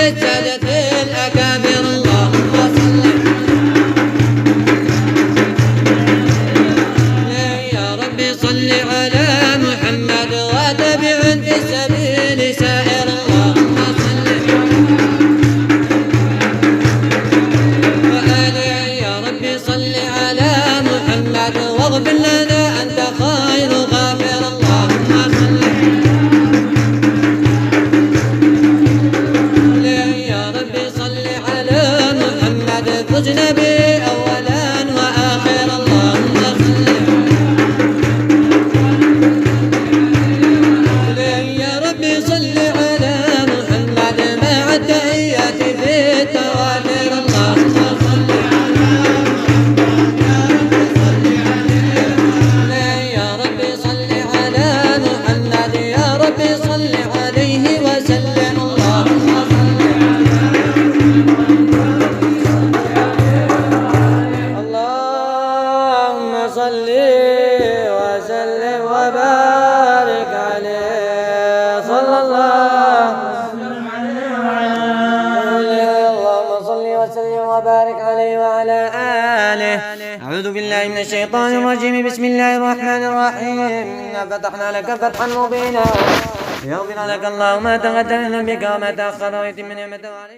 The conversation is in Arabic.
بالسادة الأكابر اللهم صل يا ربي صل على محمد وتبع في السبيل سائر اللهم صل وآله يا ربي صل على محمد واغفر لنا أنت خير غافر اللهم صل يا ربي صل على محمد فزنا به أولا وآخر اللهم صل يا ربي صل على محمد مع التحيات في التواتر اللهم صل يا ربي صل على محمد يا ربي صل عليه وسلم اللهم صل اللهم صل وسلم وبارك عليه صلى الله اللهم صل وسلم وبارك عليه وعلى آله. أعوذ بالله من الشيطان الرجيم. بسم الله الرحمن الرحيم. إنا فتحنا لك فتحا مبينا يغفر لك الله ما تقدم من ذنبك وما تأخر ويتم نعمته عليك.